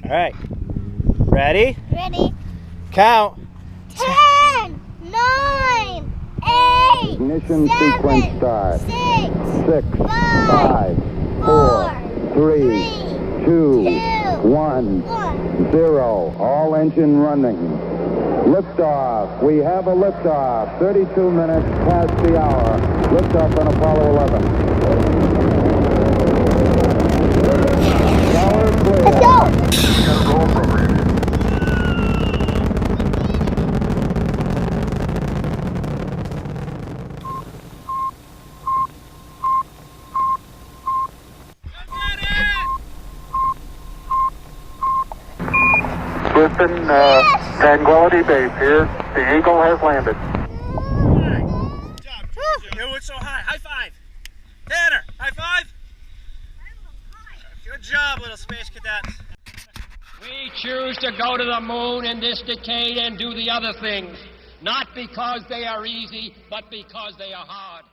All right. Ready? Ready? Count. 10, 9, 8, Ignition 7, sequence start. 6, 6, 5, 4, 3, 2, 1, 0. All engine running. Liftoff. We have a liftoff. 32 minutes past the hour. Liftoff on Apollo 11. Tower clear. Let's go! Houston, Tranquility Base here. The Eagle has landed. Good job, Georgia. It was so high. High five. Tanner, high five. Good job, little space cadets. We choose to go to the moon in this decade and do the other things, not because they are easy, but because they are hard.